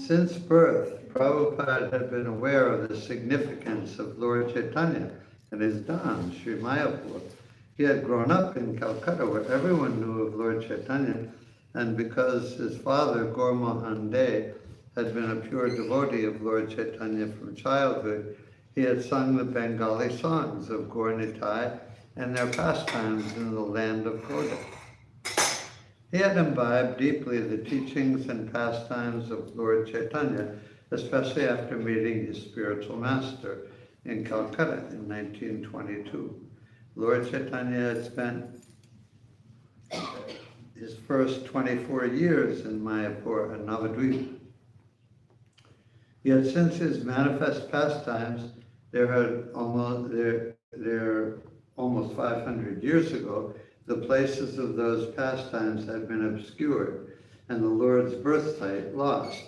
since birth, Prabhupada had been aware of the significance of Lord Chaitanya and his Dham, Sri Mayapur. He had grown up in Calcutta, where everyone knew of Lord Chaitanya, and because his father, Gaur Mohan De, had been a pure devotee of Lord Chaitanya from childhood, he had sung the Bengali songs of Gaur Nitai and their pastimes in the land of Goda. He had imbibed deeply the teachings and pastimes of Lord Chaitanya, especially after meeting his spiritual master in Calcutta in 1922. Lord Chaitanya had spent his first 24 years in Mayapur and Navadvip. Yet since his manifest pastimes, almost 500 years ago, the places of those pastimes had been obscured, and the Lord's birth site lost,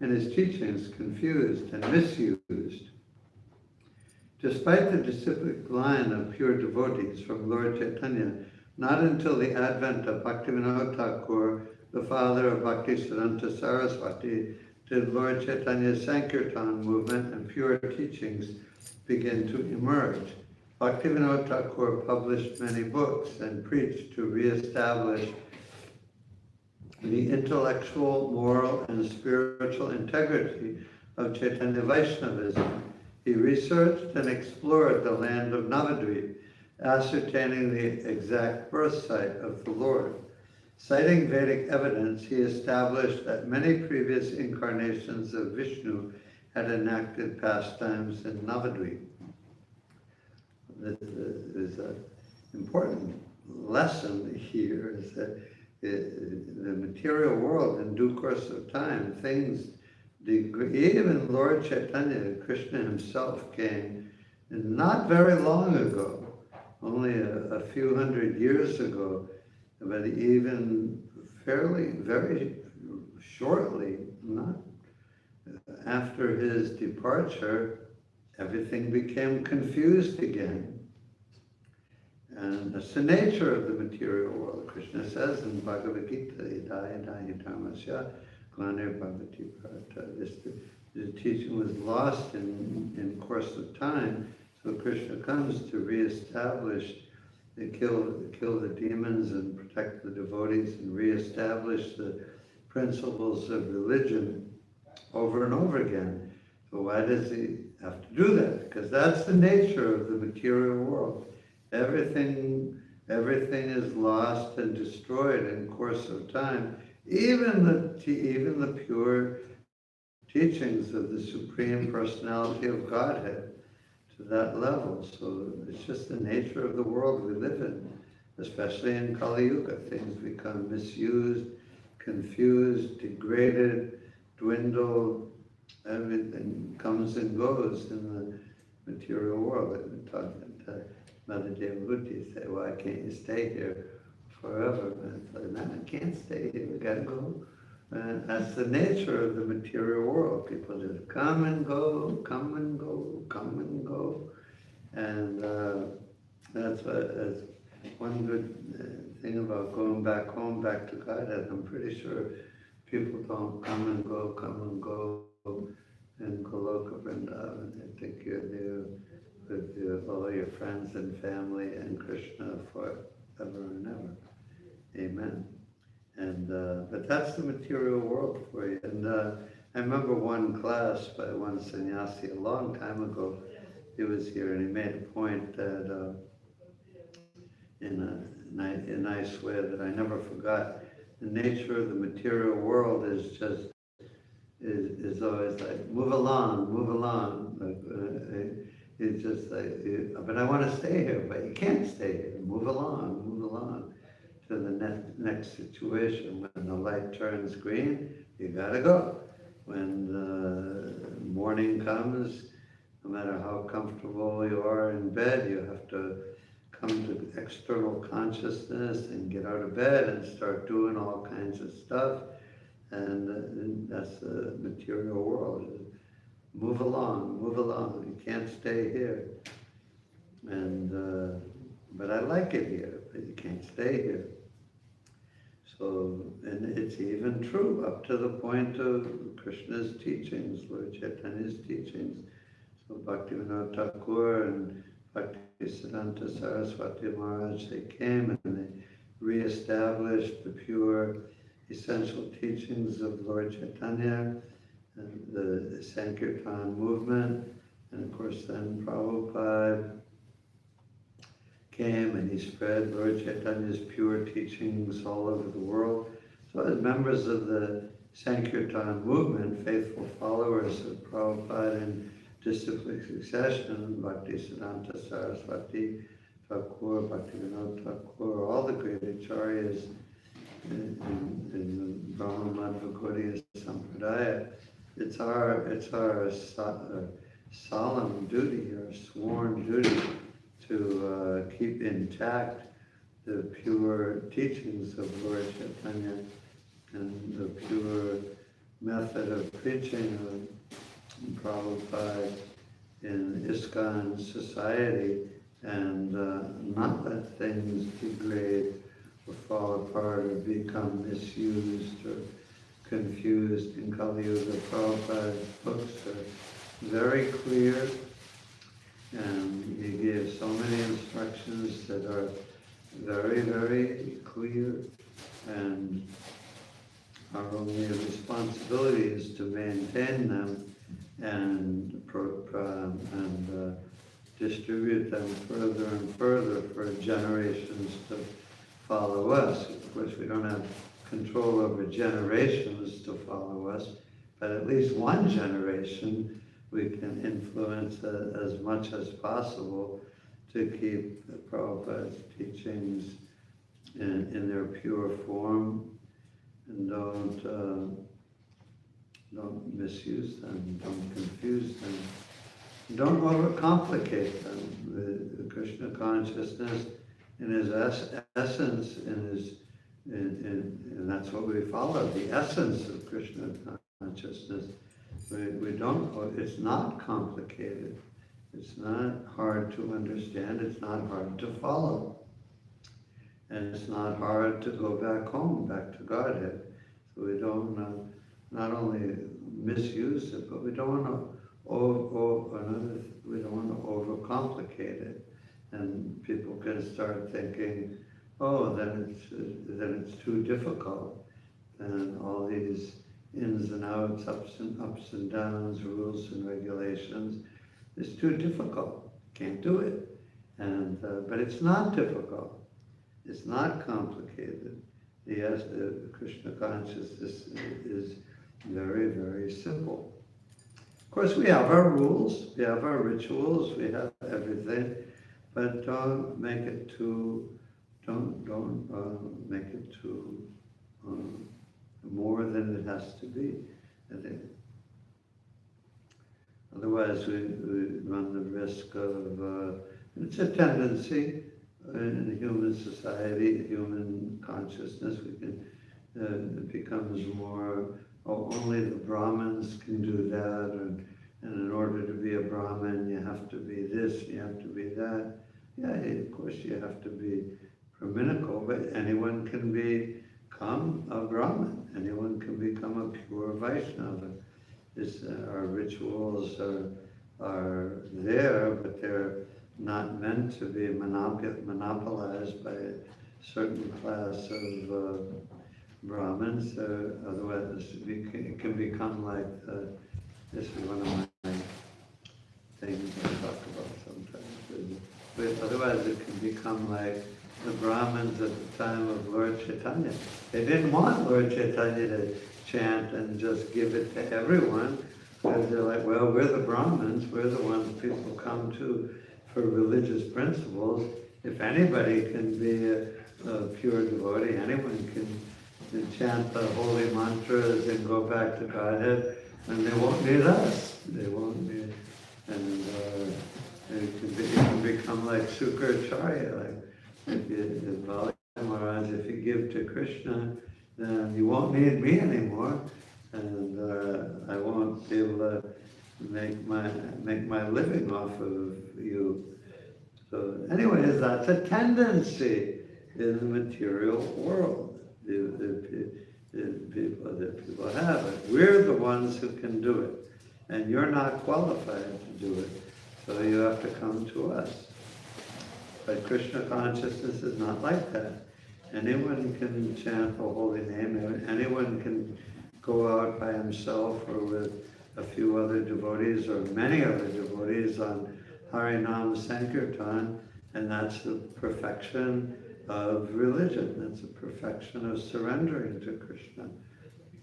and his teachings confused and misused. Despite the disciplic line of pure devotees from Lord Chaitanya, not until the advent of Bhaktivinoda Thakur, the father of Bhaktisiddhanta Saraswati, did Lord Chaitanya's Sankirtan movement and pure teachings begin to emerge. Bhaktivinoda Thakur published many books and preached to reestablish the intellectual, moral, and spiritual integrity of Chaitanya Vaishnavism. He researched and explored the land of Navadvip, ascertaining the exact birth site of the Lord. Citing Vedic evidence, he established that many previous incarnations of Vishnu had enacted pastimes in Navadvip. There's an important lesson here, is that the material world, in due course of time, things degrade. Even Lord Chaitanya, Krishna himself, came not very long ago, only a few hundred years ago, but even very shortly, not after his departure, everything became confused again. And that's the nature of the material world. Krishna says in Bhagavad Gita, Idaya Dharmasya, Glanir Bhagavati Bharata. The teaching was lost in course of time, so Krishna comes to reestablish, kill the demons and protect the devotees and reestablish the principles of religion over and over again. So why does he have to do that? Because that's the nature of the material world. Everything is lost and destroyed in course of time. Even the pure teachings of the Supreme Personality of Godhead, to that level. So it's just the nature of the world we live in, especially in Kali Yuga. Things become misused, confused, degraded, dwindled. Everything comes and goes in the material world. I've been talking to Mother Devahuti, say, why can't you stay here forever? And I said, no, I can't stay here, we gotta go. And that's the nature of the material world. People just come and go, come and go, come and go. And that's one good thing about going back home, back to Godhead. I'm pretty sure people don't come and go in Goloka Vrindavan. I think you're there with all your friends and family and Krishna forever and ever. Amen. And but that's the material world for you. And I remember one class by one sannyasi a long time ago. He was here and he made a point that in a nice way that I never forgot. The nature of the material world is just is always like move along. Like, it's just like, but I want to stay here, but you can't stay here. Move along to the next situation. When the light turns green, you gotta go. When the morning comes, no matter how comfortable you are in bed, you have to come to external consciousness and get out of bed and start doing all kinds of stuff. And that's the material world. Move along. You can't stay here. And but I like it here, but you can't stay here. So, and it's even true up to the point of Krishna's teachings, Lord Chaitanya's teachings. So Bhaktivinoda Thakur and Bhaktisiddhanta Saraswati Maharaj, they came and they re-established the pure essential teachings of Lord Chaitanya and the Sankirtan movement. And of course then Prabhupada came and he spread Lord Chaitanya's pure teachings all over the world. So as members of the Sankirtan movement, faithful followers of Prabhupada in disciplic succession, Bhaktisiddhanta Saraswati Thakur, Bhaktivinoda Thakur, all the great acharyas in the Brahma Madhva Gaudiya Sampradaya, it's our solemn duty, our sworn duty to keep intact the pure teachings of Lord Chaitanya and the pure method of preaching of Prabhupada in ISKCON society, and not let things degrade or fall apart or become misused or confused. In Kali Yuga, Prabhupada's books are very clear, and he gave so many instructions that are very, very clear, and our only responsibility is to maintain them and distribute them further and further for generations to follow us. Of course, we don't have control over generations to follow us, but at least one generation we can influence as much as possible to keep the Prabhupada's teachings in their pure form, and don't misuse them, don't confuse them, don't overcomplicate them. The Krishna consciousness in his essence, and that's what we follow, the essence of Krishna consciousness. We don't, it's not complicated. It's not hard to understand. It's not hard to follow. And it's not hard to go back home, back to Godhead. So we don't not only misuse it, but we don't want to overcomplicate it. And people can start thinking, oh, then it's too difficult. And all these ins and outs, ups and downs, rules and regulations, it's too difficult. Can't do it. And but it's not difficult. It's not complicated. The Krishna consciousness is very, very simple. Of course, we have our rules, we have our rituals, we have everything, but don't make it too more than it has to be. I think. Otherwise, we run the risk of, it's a tendency in human society, human consciousness, it becomes more, oh, only the Brahmins can do that, and in order to be a Brahmin, you have to be this, you have to be that. Yeah, of course you have to be Brahminical, but anyone can become a Brahmin. Anyone can become a pure Vaishnava. Our rituals are there, but they're not meant to be monopolized by a certain class of Brahmins. Otherwise, it can become like this is one of my things I talk about sometimes. But otherwise, it can become like the Brahmins at the time of Lord Chaitanya. They didn't want Lord Chaitanya to chant and just give it to everyone, because they're like, well, we're the Brahmins, we're the ones people come to for religious principles. If anybody can be a pure devotee, anyone can chant the holy mantras and go back to Godhead, and they won't need us. They won't need, and it can become like Sukracharya, like if you give to Krishna, then you won't need me anymore, and I won't be able to make my living off of you. So anyways, that's a tendency in the material world. that people have it. We're the ones who can do it, and you're not qualified to do it, so you have to come to us. But Krishna consciousness is not like that. Anyone can chant the holy name, anyone can go out by himself or with a few other devotees or many other devotees on Harinam Sankirtan, and that's the perfection of religion. That's the perfection of surrendering to Krishna.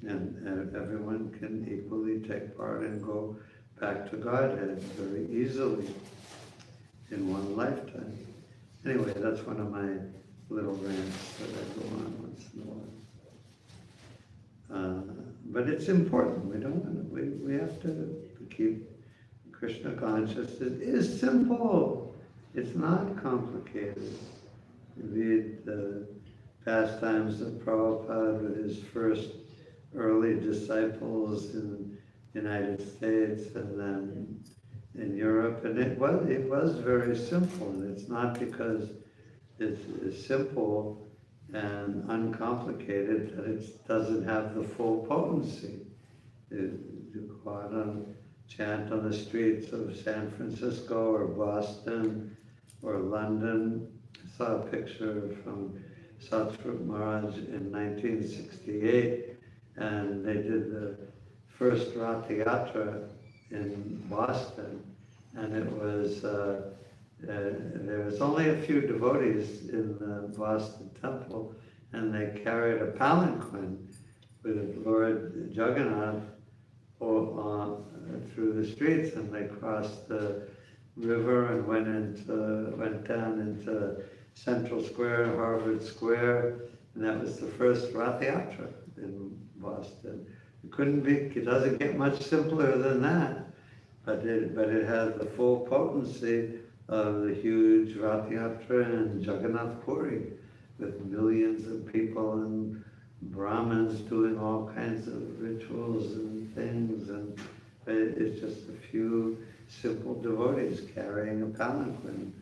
And everyone can equally take part and go back to Godhead very easily in one lifetime. Anyway, that's one of my little rants that I go on once in a while. But it's important. We have to keep Krishna conscious. It is simple. It's not complicated. You read the pastimes of Prabhupada with his first early disciples in the United States and then in Europe, and it was very simple. And it's not because it's simple and uncomplicated that it doesn't have the full potency. You go out and chant on the streets of San Francisco or Boston or London. I saw a picture from Satsvarup Maharaj in 1968, and they did the first Rath Yatra in Boston, and it was there was only a few devotees in the Boston temple, and they carried a palanquin with Lord Jagannath through the streets, and they crossed the river and went down into Central Square, Harvard Square, and that was the first Rath Yatra in Boston. It doesn't get much simpler than that, but it has the full potency of the huge Rath Yatra in Jagannath Puri, with millions of people and Brahmins doing all kinds of rituals and things, and it's just a few simple devotees carrying a palanquin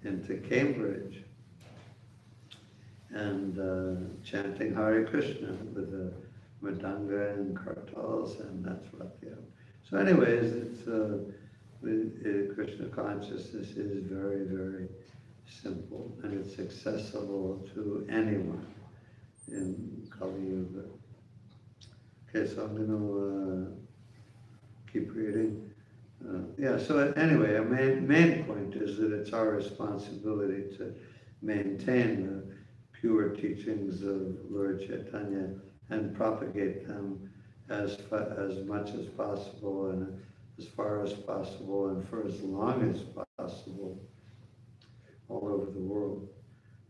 into Cambridge and chanting Hare Krishna with a mridanga and kartals, and that's what they have. So anyways, Krishna consciousness is very, very simple, and it's accessible to anyone in Kali Yuga. Okay, so I'm going to keep reading. So anyway, a main point is that it's our responsibility to maintain the pure teachings of Lord Chaitanya and propagate them as much as possible and as far as possible and for as long as possible all over the world.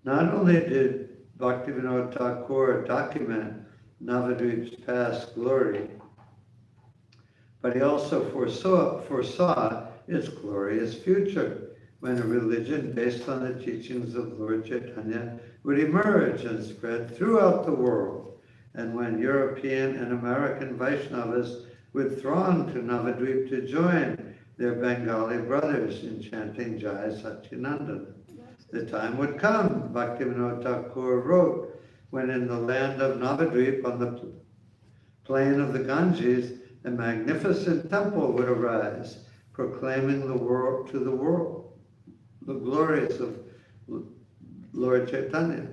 Not only did Bhaktivinoda Thakur document Navadvip's past glory, but he also foresaw its glorious future, when a religion based on the teachings of Lord Chaitanya would emerge and spread throughout the world, and when European and American Vaishnavas would throng to Navadvip to join their Bengali brothers in chanting Jai Satyanandana. The time would come, Bhaktivinoda Thakur wrote, when in the land of Navadvip, on the plain of the Ganges, a magnificent temple would arise, proclaiming to the world the glories of Lord Chaitanya.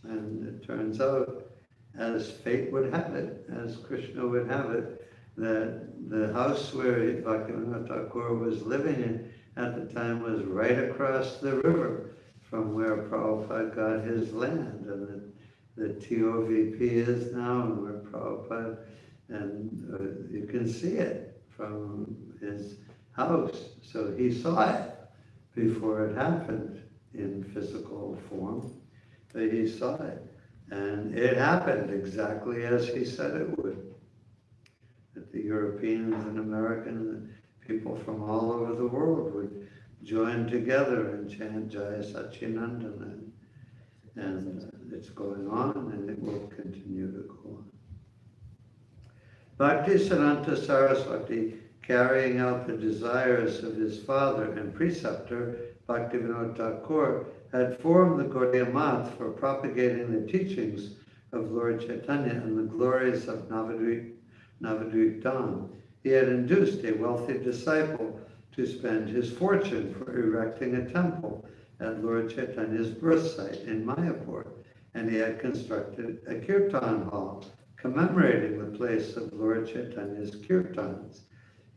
And it turns out, as fate would have it, as Krishna would have it, that the house where Bhaktivinoda Thakur was living in at the time was right across the river from where Prabhupada got his land, and the TOVP is now, and where Prabhupada, and you can see it from his house. So he saw it before it happened in physical form, but he saw it. And it happened exactly as he said it would. That the Europeans and Americans and people from all over the world would join together and chant Jai Satyanandana. And it's going on, and it will continue to go on. Bhaktisiddhanta Saraswati, carrying out the desires of his father and preceptor, Bhaktivinoda Thakur, had formed the Gaudiya Math for propagating the teachings of Lord Chaitanya and the glories of Navadvip Dham, he had induced a wealthy disciple to spend his fortune for erecting a temple at Lord Chaitanya's birth site in Mayapur, and he had constructed a kirtan hall commemorating the place of Lord Chaitanya's kirtans.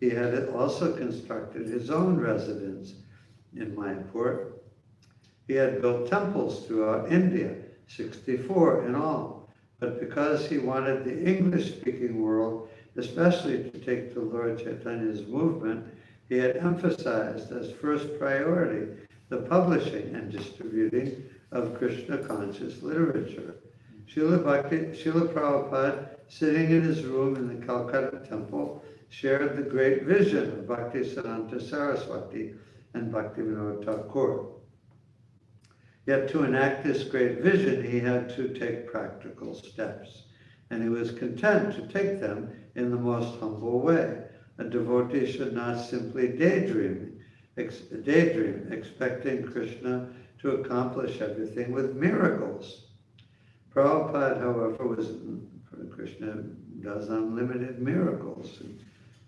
He had also constructed his own residence in Mayapur. He had built temples throughout India, 64 in all, but because he wanted the English-speaking world especially to take to Lord Chaitanya's movement, he had emphasized as first priority the publishing and distributing of Krishna-conscious literature. Srila Prabhupada, sitting in his room in the Calcutta temple, shared the great vision of Bhaktisiddhanta Saraswati and Bhaktivinoda Thakur. Yet to enact this great vision, he had to take practical steps, and he was content to take them in the most humble way. A devotee should not simply daydream, expecting Krishna to accomplish everything with miracles. Prabhupada, however, Krishna does unlimited miracles. And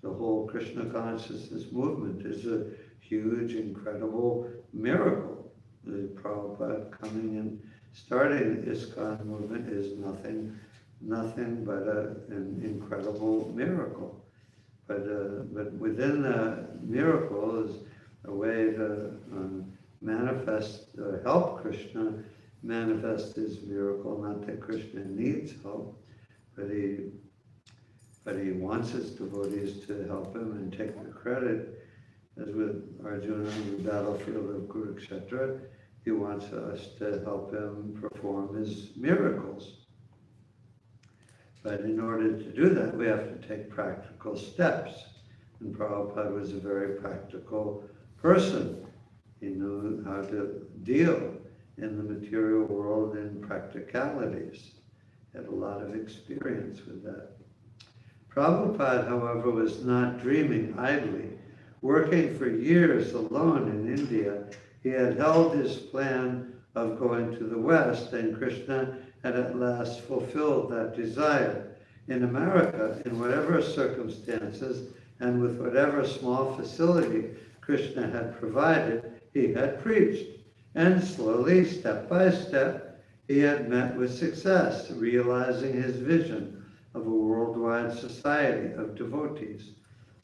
the whole Krishna consciousness movement is a huge, incredible miracle. The Prabhupada coming and starting the ISKCON movement is nothing but an incredible miracle. But within the miracle is a way to help Krishna manifest his miracle. Not that Krishna needs help, but he wants his devotees to help him and take the credit. As with Arjuna on the battlefield of Kurukshetra, he wants us to help him perform his miracles. But in order to do that, we have to take practical steps. And Prabhupada was a very practical person. He knew how to deal in the material world in practicalities. He had a lot of experience with that. Prabhupada, however, was not dreaming idly. Working for years alone in India, he had held his plan of going to the West, and Krishna had at last fulfilled that desire. In America, in whatever circumstances and with whatever small facility Krishna had provided, he had preached. And slowly, step by step, he had met with success, realizing his vision of a worldwide society of devotees.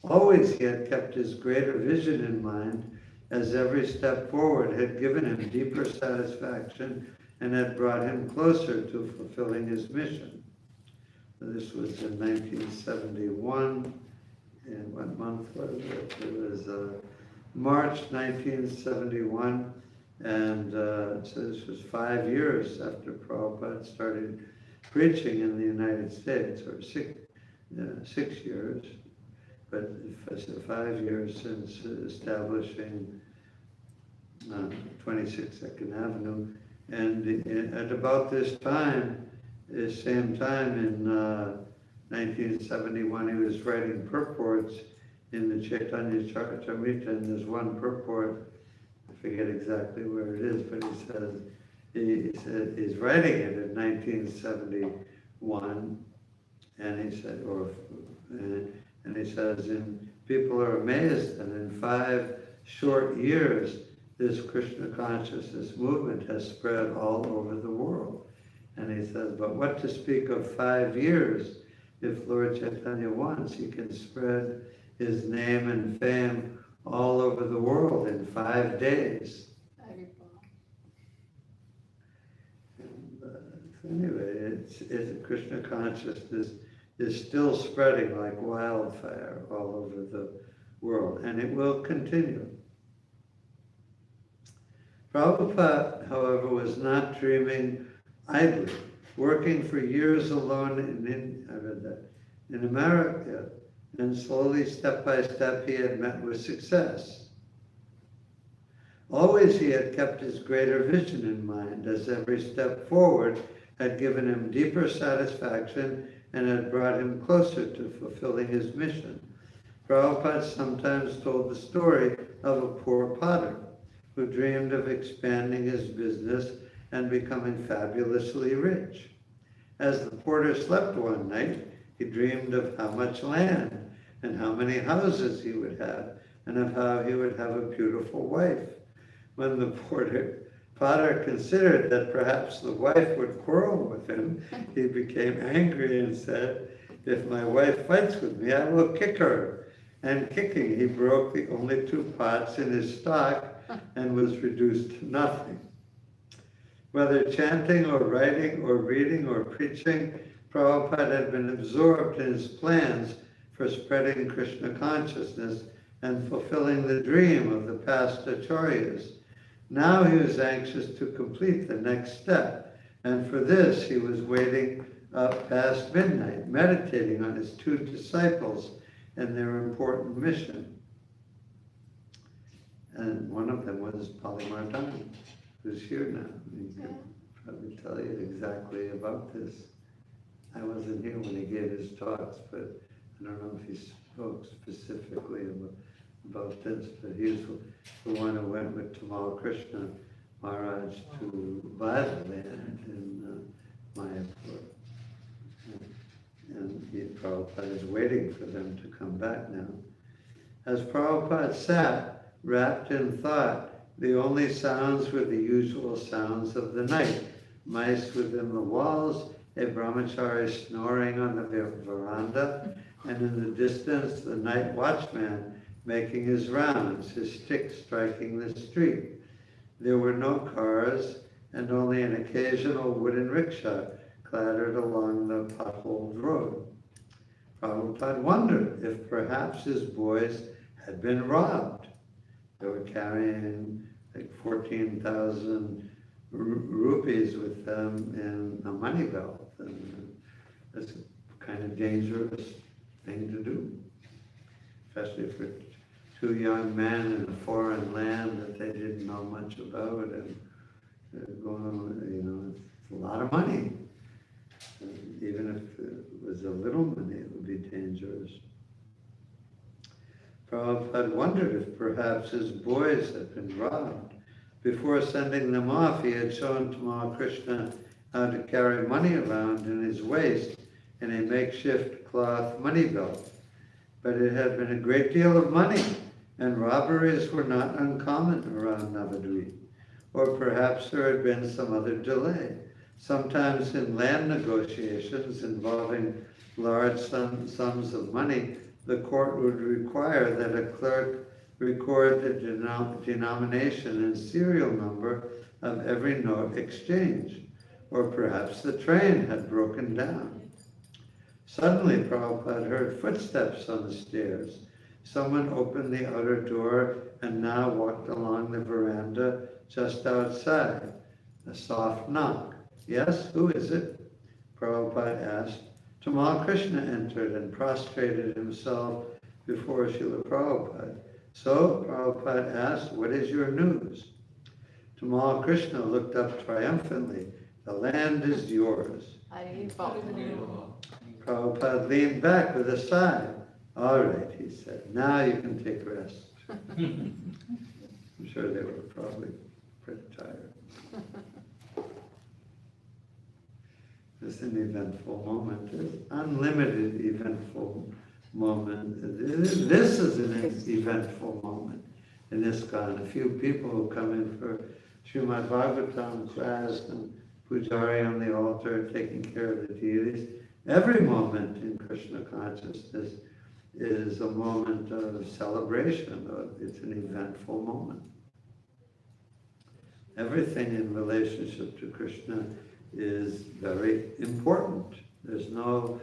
Always he had kept his greater vision in mind, as every step forward had given him deeper satisfaction and had brought him closer to fulfilling his mission. This was in 1971, and what month was it? It was March 1971, and so this was 5 years after Prabhupada started preaching in the United States, or 6 years, but 5 years since establishing 26 Second Avenue. And at about this time, the same time in 1971, he was writing purports in the Chaitanya Charitamrita, and there's one purport, I forget exactly where it is, but he said he's writing it in 1971, and he said, and he says, and people are amazed that in 5 short years, this Krishna consciousness movement has spread all over the world. And he says, but what to speak of 5 years? If Lord Chaitanya wants, he can spread his name and fame all over the world in 5 days. And, anyway, it's Krishna consciousness is still spreading like wildfire all over the world, and it will continue. Prabhupada, however, was not dreaming idly. Working for years alone in America, and slowly, step by step, he had met with success. Always he had kept his greater vision in mind, as every step forward had given him deeper satisfaction and had brought him closer to fulfilling his mission. Prabhupada sometimes told the story of a poor potter who dreamed of expanding his business and becoming fabulously rich. As the porter slept one night, he dreamed of how much land and how many houses he would have, and of how he would have a beautiful wife. When the potter considered that perhaps the wife would quarrel with him, he became angry and said, "If my wife fights with me, I will kick her." And kicking, he broke the only 2 pots in his stock and was reduced to nothing. Whether chanting or writing or reading or preaching, Prabhupada had been absorbed in his plans for spreading Krishna consciousness and fulfilling the dream of the past acharyas. Now he was anxious to complete the next step, and for this he was waiting up past midnight, meditating on his 2 disciples and their important mission. And one of them was Palimardhan, who's here now. He can probably tell you exactly about this. I wasn't here when he gave his talks, but I don't know if he spoke specifically about this, but he's the one who went with Tamal Krishna Maharaj to buy the land in Mayapur. And Prabhupada is waiting for them to come back now. As Prabhupada sat, wrapped in thought, the only sounds were the usual sounds of the night. Mice within the walls, a brahmachari snoring on the veranda, and in the distance the night watchman making his rounds, his stick striking the street. There were no cars, and only an occasional wooden rickshaw clattered along the potholed road. Prabhupada wondered if perhaps his boys had been robbed. They were carrying like 14,000 rupees with them in a money belt. And that's a kind of dangerous thing to do, especially for 2 young men in a foreign land that they didn't know much about, and going, it's a lot of money. And even if it was a little money, it would be dangerous. Prabhupada wondered if perhaps his boys had been robbed. Before sending them off, he had shown Tamal Krishna how to carry money around in his waist in a makeshift cloth money belt. But it had been a great deal of money, and robberies were not uncommon around Navadvip. Or perhaps there had been some other delay. Sometimes in land negotiations involving large sums of money, the court would require that a clerk record the denomination and serial number of every note exchanged. Or perhaps the train had broken down. Suddenly, Prabhupada heard footsteps on the stairs. Someone opened the outer door and now walked along the veranda just outside. A soft knock. "Yes, who is it?" Prabhupada asked. Tamal Krishna entered and prostrated himself before Srila Prabhupada. So Prabhupada asked, "What is your news?" Tamal Krishna looked up triumphantly. "The land is yours." Prabhupada leaned back with a sigh. "All right," he said, "now you can take rest." I'm sure they were probably pretty tired. It's an eventful moment. It's unlimited eventful moment. This is an eventful moment in ISKCON. A few people who come in for Srimad Bhagavatam class and Pujari on the altar taking care of the deities. Every moment in Krishna consciousness is a moment of celebration. It's an eventful moment. Everything in relationship to Krishna is very important. There's no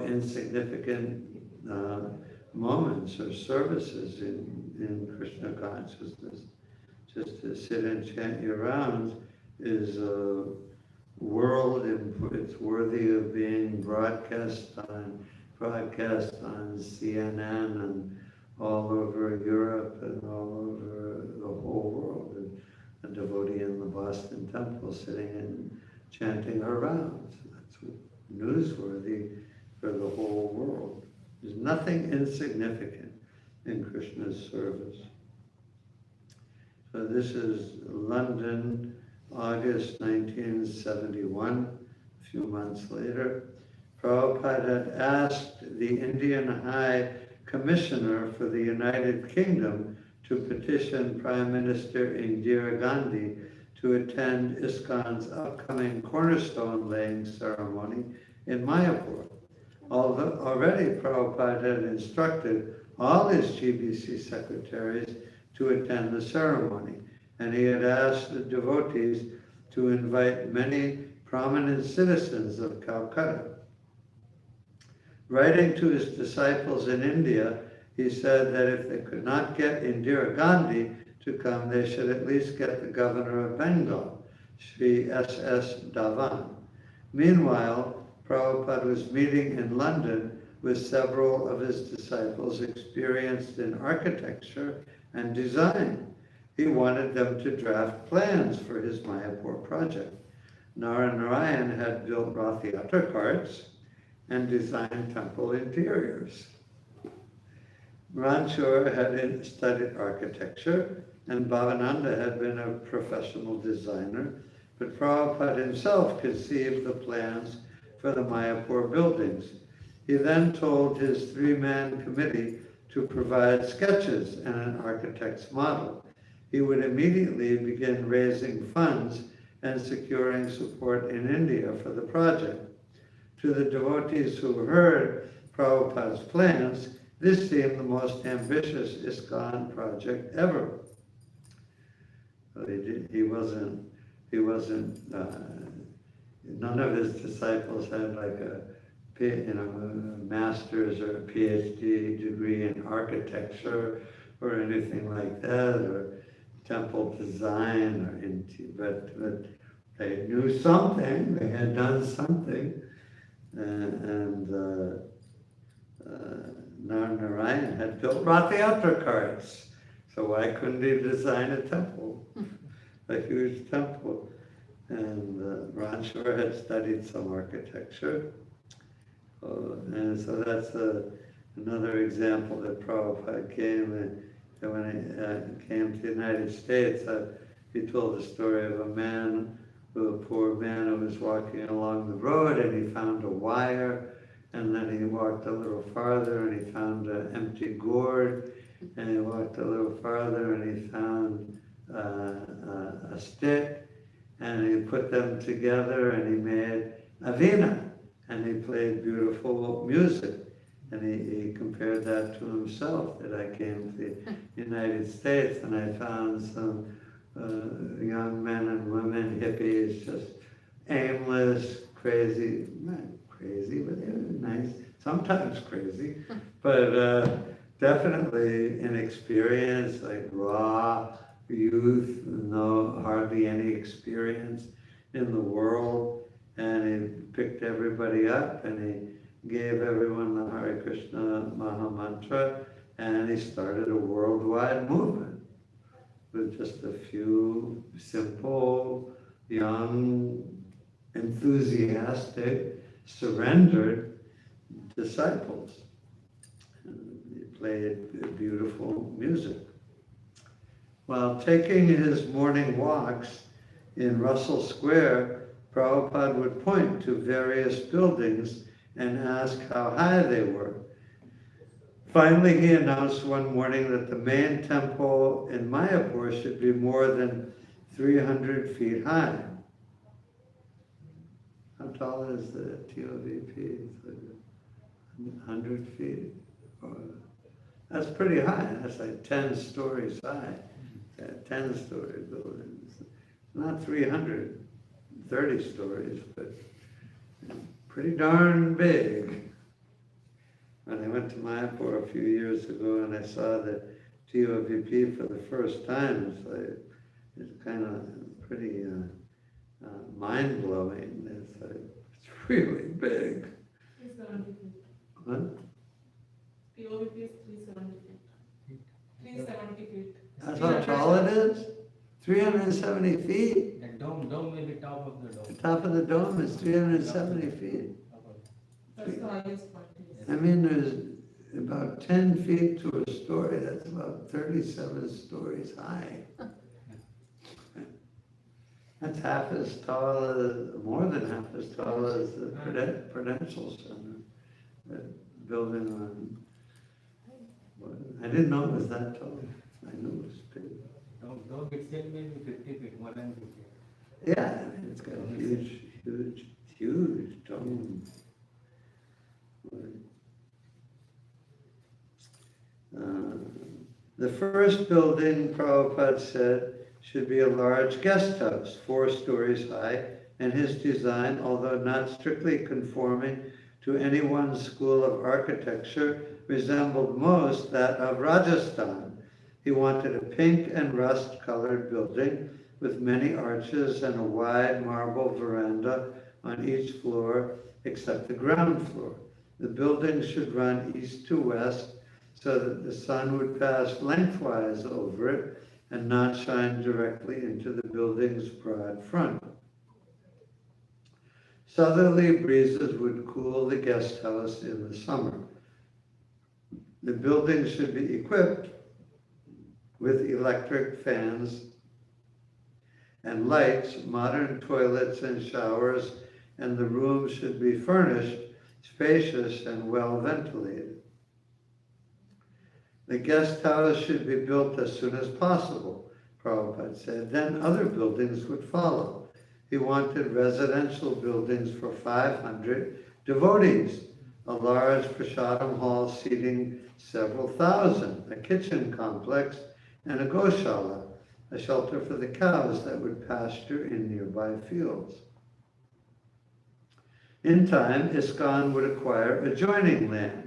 insignificant moments or services in Krishna consciousness. Just to sit and chant your rounds is a world, it's worthy of being broadcast on CNN and all over Europe and all over the whole world. And a devotee in the Boston temple sitting and chanting her rounds. That's newsworthy for the whole world. There's nothing insignificant in Krishna's service. So this is London, August 1971. A few months later, Prabhupada had asked the Indian High Commissioner for the United Kingdom to petition Prime Minister Indira Gandhi to attend ISKCON's upcoming cornerstone laying ceremony in Mayapur. Although already Prabhupada had instructed all his GBC secretaries to attend the ceremony, and he had asked the devotees to invite many prominent citizens of Calcutta. Writing to his disciples in India, he said that if they could not get Indira Gandhi to come, they should at least get the governor of Bengal, Sri S.S. Dhawan. Meanwhile, Prabhupada was meeting in London with several of his disciples experienced in architecture and design. He wanted them to draft plans for his Mayapur project. Narayan had built Rath Yatra carts and designed temple interiors. Ranchur had studied architecture, and Bhavananda had been a professional designer, but Prabhupada himself conceived the plans for the Mayapur buildings. He then told his three-man committee to provide sketches and an architect's model. He would immediately begin raising funds and securing support in India for the project. To the devotees who heard Prabhupada's plans, this seemed the most ambitious ISKCON project ever. None of his disciples had like a master's or a PhD degree in architecture or anything like that, or temple design, but they knew something, they had done something, and Narayan had built Rath Yatra carts, so why couldn't he design a temple, a huge temple? And Ranchur had studied some architecture, and so that's another example that Prabhupada came, and when he came to the United States, he told the story of a poor man who was walking along the road, and he found a wire, and then he walked a little farther and he found an empty gourd, and he walked a little farther and he found a stick, and he put them together and he made a veena, and he played beautiful music. And he compared that to himself, that I came to the United States and I found some young men and women, hippies, just aimless, crazy, not crazy, but they were nice, sometimes crazy, but definitely inexperienced, like raw youth, hardly any experience in the world. And he picked everybody up and he gave everyone the Hare Krishna Maha Mantra, and he started a worldwide movement with just a few simple, young, enthusiastic, surrendered disciples. And he played beautiful music. While taking his morning walks in Russell Square, Prabhupada would point to various buildings and ask how high they were. Finally, he announced one morning that the main temple in Mayapur should be more than 300 feet high. How tall is the TOVP? It's like 100 feet? That's pretty high. That's like 10 stories high. 10-story buildings. Not 330 stories, but pretty darn big. When I went to Mayapur a few years ago and I saw the TOVP for the first time, it's kind of pretty mind-blowing. It's really big. 370 feet. What? TOVP is 370 feet. 370 feet. That's how tall it is? 370 feet? The dome will be top of the dome. The top of the dome is 370 feet. That's the highest point. I mean, there's about 10 feet to a story. That's about 37 stories high. That's half as tall as, more than half as tall as the Prudential Center. That building on, I didn't know it was that tall. I knew it was big. Dog itself may be 50 feet, more than 50. Yeah, I mean, it's got a huge dome. The first building, Prabhupada said, should be a large guest house, 4 stories high, and his design, although not strictly conforming to any one school of architecture, resembled most that of Rajasthan. He wanted a pink and rust-colored building with many arches and a wide marble veranda on each floor except the ground floor. The building should run east to west so that the sun would pass lengthwise over it and not shine directly into the building's broad front. Southerly breezes would cool the guest house in the summer. The building should be equipped with electric fans and lights, modern toilets and showers, and the rooms should be furnished, spacious, and well ventilated. The guest house should be built as soon as possible, Prabhupada said. Then other buildings would follow. He wanted residential buildings for 500 devotees, a large prasadam hall seating several thousand, a kitchen complex, and a goshala, a shelter for the cows that would pasture in nearby fields. In time, ISKCON would acquire adjoining land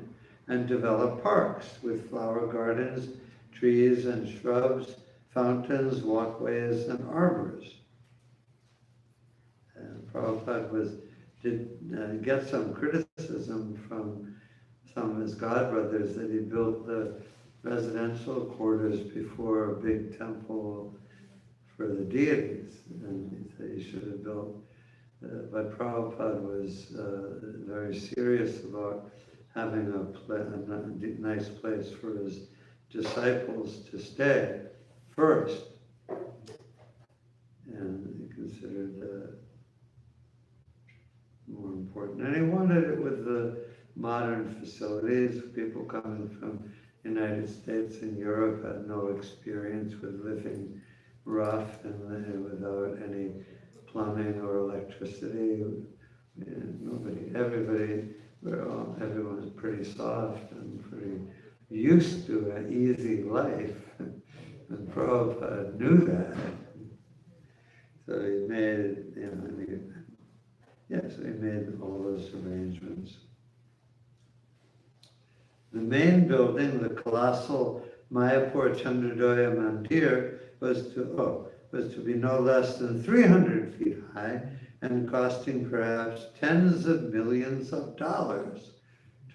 and develop parks with flower gardens, trees and shrubs, fountains, walkways, and arbors. And Prabhupada did get some criticism from some of his godbrothers that he built the residential quarters before a big temple for the deities, and he said he should have built. But Prabhupada was very serious about having a nice place for his disciples to stay first, and he considered more important. And he wanted it with the modern facilities. People coming from the United States and Europe had no experience with living rough and without any plumbing or electricity. Everyone's pretty soft and pretty used to an easy life, and Prabhupada knew that. So he made, so he made all those arrangements. The main building, the colossal Mayapur Chandradoya Mandir, was to be no less than 300 feet high and costing perhaps tens of millions of dollars.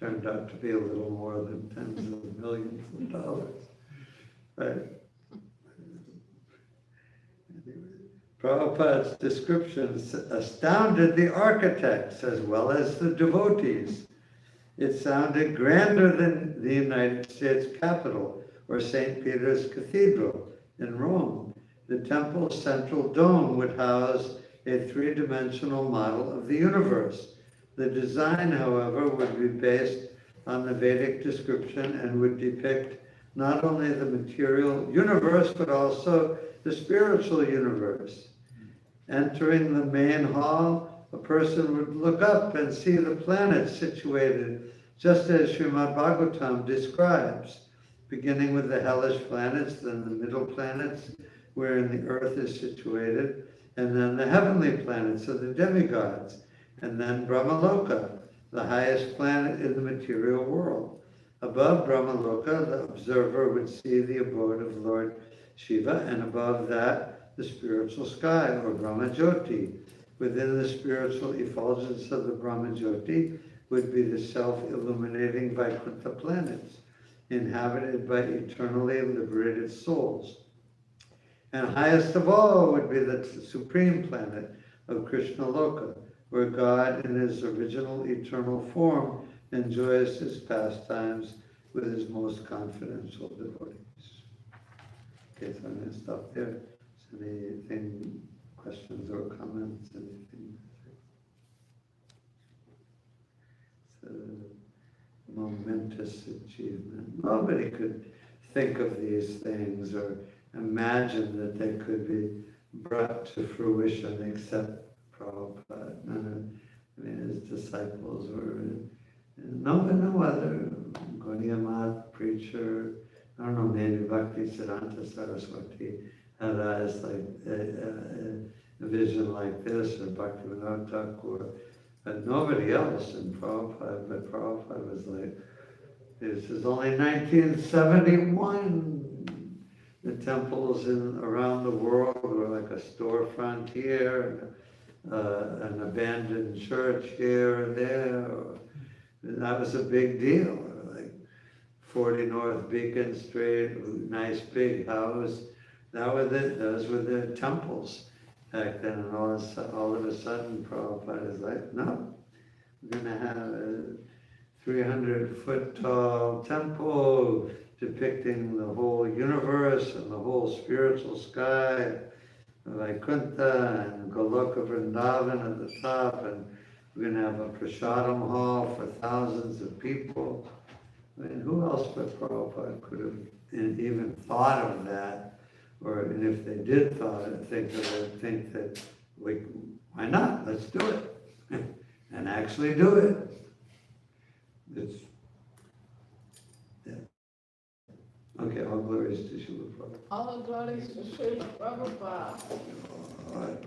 Turned out to be a little more than tens of millions of dollars. Right. Prabhupada's descriptions astounded the architects as well as the devotees. It sounded grander than the United States Capitol or St. Peter's Cathedral in Rome. The temple's central dome would house a 3-dimensional model of the universe. The design, however, would be based on the Vedic description and would depict not only the material universe, but also the spiritual universe. Entering the main hall, a person would look up and see the planets situated just as Srimad Bhagavatam describes, beginning with the hellish planets, then the middle planets, wherein the earth is situated, and then the heavenly planets of the demigods, and then Brahmaloka, the highest planet in the material world. Above Brahmaloka, the observer would see the abode of Lord Shiva, and above that, the spiritual sky, or Brahmajyoti. Within the spiritual effulgence of the Brahmajyoti would be the self-illuminating Vaikuntha planets, inhabited by eternally liberated souls. And highest of all would be the supreme planet of Krishna Loka, where God in his original eternal form enjoys his pastimes with his most confidential devotees. Okay, so I'm going to stop there. Is anything questions or comments, anything? It's a momentous achievement. Nobody could think of these things or imagine that they could be brought to fruition except Prabhupada. I mean, his disciples were, no other Gaudiya Math preacher, I don't know, maybe Bhakti Siddhanta Saraswati had eyes like a vision like this, or Bhakti Vinod Thakur, but nobody else in Prabhupada. But Prabhupada was like, this is only 1971. The temples around the world were like a storefront here, an abandoned church here and there. And that was a big deal. Like 40 North Beacon Street, nice big house. Those were the temples back then. And all of a sudden, Prabhupada is like, no, we're going to have a 300-foot tall temple depicting the whole universe and the whole spiritual sky, Vaikuntha and Goloka Vrindavan at the top, and we're going to have a prasadam hall for thousands of people. I mean, who else but Prabhupada could have even thought of that? Or and if they did think that why not? Let's do it. And actually do it. It's, yeah. Okay, all glories to Srila Prabhupada. All glories to Srila Prabhupada. All right.